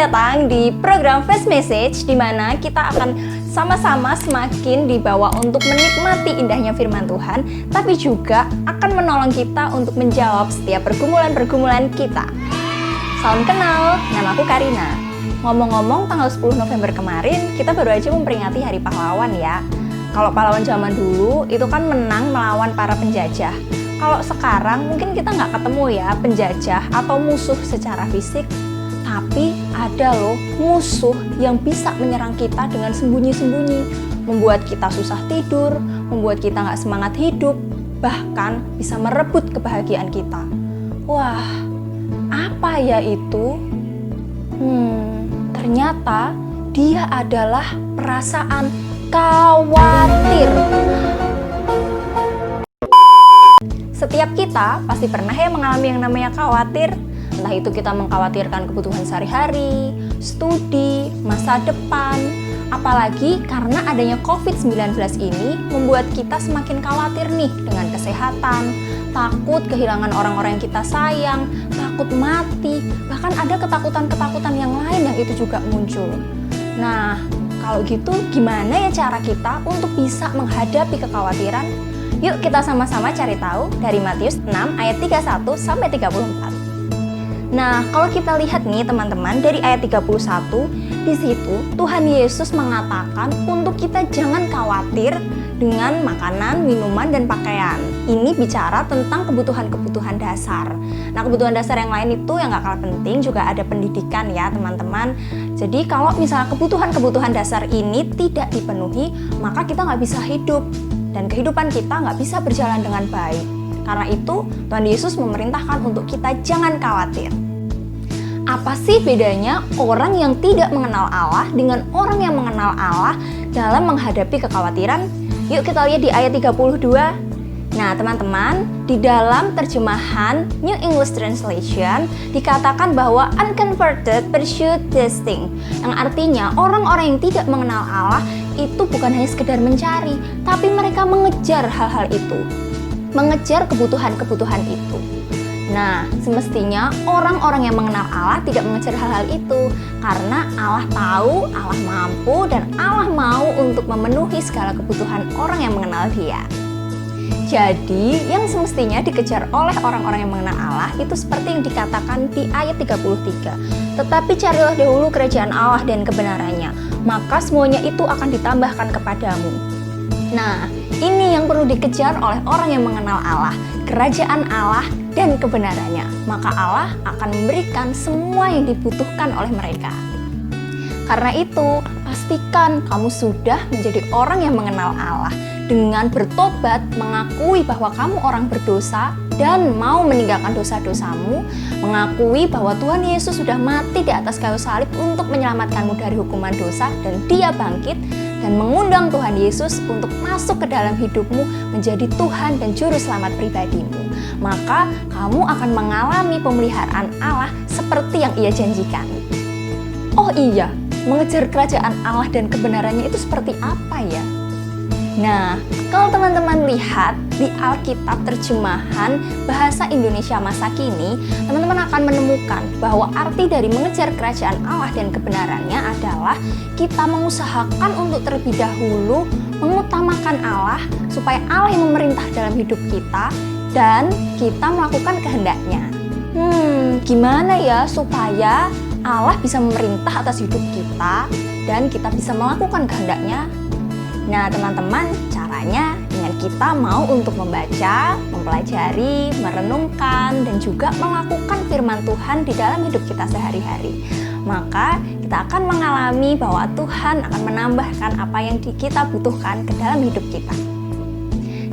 datang di program Fast Message, di mana kita akan sama-sama semakin dibawa untuk menikmati indahnya firman Tuhan, tapi juga akan menolong kita untuk menjawab setiap pergumulan-pergumulan kita. Salam kenal, namaku Karina. Ngomong-ngomong, tanggal 10 November kemarin, kita baru aja memperingati Hari Pahlawan ya. Kalau pahlawan zaman dulu, itu kan menang melawan para penjajah. Kalau sekarang, mungkin kita nggak ketemu ya penjajah atau musuh secara fisik. Tapi ada loh musuh yang bisa menyerang kita dengan sembunyi-sembunyi, membuat kita susah tidur, membuat kita nggak semangat hidup, bahkan bisa merebut kebahagiaan kita. Wah, apa ya itu? Ternyata dia adalah perasaan khawatir. Setiap kita pasti pernah ya mengalami yang namanya khawatir. Entah itu kita mengkhawatirkan kebutuhan sehari-hari, studi, masa depan. Apalagi karena adanya COVID-19 ini membuat kita semakin khawatir nih dengan kesehatan, takut kehilangan orang-orang yang kita sayang, takut mati, bahkan ada ketakutan-ketakutan yang lain yang itu juga muncul. Nah, kalau gitu gimana ya cara kita untuk bisa menghadapi kekhawatiran? Yuk kita sama-sama cari tahu dari Matius 6 ayat 31 sampai 34. Nah, kalau kita lihat nih teman-teman dari ayat 31, di situ Tuhan Yesus mengatakan untuk kita jangan khawatir dengan makanan, minuman, dan pakaian. Ini bicara tentang kebutuhan-kebutuhan dasar. Nah, kebutuhan dasar yang lain itu yang gak kalah penting juga ada pendidikan ya teman-teman. Jadi kalau misalnya kebutuhan-kebutuhan dasar ini tidak dipenuhi, maka kita gak bisa hidup. Dan kehidupan kita nggak bisa berjalan dengan baik. Karena itu, Tuhan Yesus memerintahkan untuk kita jangan khawatir. Apa sih bedanya orang yang tidak mengenal Allah dengan orang yang mengenal Allah dalam menghadapi kekhawatiran? Yuk kita lihat di ayat 32. Nah teman-teman, di dalam terjemahan New English Translation dikatakan bahwa unconverted pursue these things, yang artinya orang-orang yang tidak mengenal Allah itu bukan hanya sekedar mencari, tapi mereka mengejar hal-hal itu, mengejar kebutuhan-kebutuhan itu. Nah, semestinya orang-orang yang mengenal Allah tidak mengejar hal-hal itu, karena Allah tahu, Allah mampu, dan Allah mau untuk memenuhi segala kebutuhan orang yang mengenal Dia. Jadi, yang semestinya dikejar oleh orang-orang yang mengenal Allah itu seperti yang dikatakan di ayat 33. Tetapi carilah dahulu kerajaan Allah dan kebenarannya, maka semuanya itu akan ditambahkan kepadamu. Nah, ini yang perlu dikejar oleh orang yang mengenal Allah, kerajaan Allah dan kebenarannya. Maka Allah akan memberikan semua yang dibutuhkan oleh mereka. Karena itu, pastikan kamu sudah menjadi orang yang mengenal Allah dengan bertobat, mengakui bahwa kamu orang berdosa dan mau meninggalkan dosa-dosamu, mengakui bahwa Tuhan Yesus sudah mati di atas kayu salib untuk menyelamatkanmu dari hukuman dosa dan Dia bangkit, dan mengundang Tuhan Yesus untuk masuk ke dalam hidupmu menjadi Tuhan dan Juru Selamat pribadimu. Maka kamu akan mengalami pemeliharaan Allah seperti yang Ia janjikan. Oh iya, mengejar kerajaan Allah dan kebenarannya itu seperti apa ya? Nah, kalau teman-teman lihat di Alkitab terjemahan bahasa Indonesia masa kini, teman-teman akan menemukan bahwa arti dari mengejar kerajaan Allah dan kebenarannya adalah kita mengusahakan untuk terlebih dahulu mengutamakan Allah supaya Allah yang memerintah dalam hidup kita dan kita melakukan kehendaknya. Gimana ya supaya Allah bisa memerintah atas hidup kita dan kita bisa melakukan kehendaknya? Nah teman-teman, caranya dengan kita mau untuk membaca, mempelajari, merenungkan, dan juga melakukan firman Tuhan di dalam hidup kita sehari-hari. Maka kita akan mengalami bahwa Tuhan akan menambahkan apa yang kita butuhkan ke dalam hidup kita.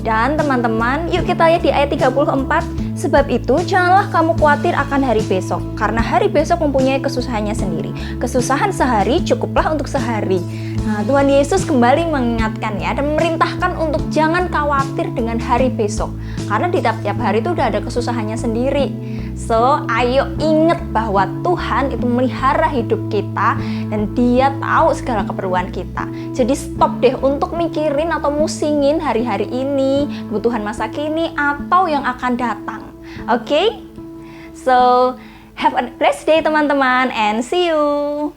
Dan teman-teman, yuk kita lihat di ayat 34. Sebab itu, janganlah kamu khawatir akan hari besok, karena hari besok mempunyai kesusahannya sendiri. Kesusahan sehari cukuplah untuk sehari. Nah, Tuhan Yesus kembali mengingatkan ya, dan memerintahkan untuk jangan khawatir dengan hari besok. Karena di tiap-tiap hari itu udah ada kesusahannya sendiri. So, ayo ingat bahwa Tuhan itu memelihara hidup kita, dan Dia tahu segala keperluan kita. Jadi stop deh untuk mikirin atau musingin hari-hari ini, kebutuhan masa kini, atau yang akan datang. Oke? So, Have a blessed day teman-teman and see you.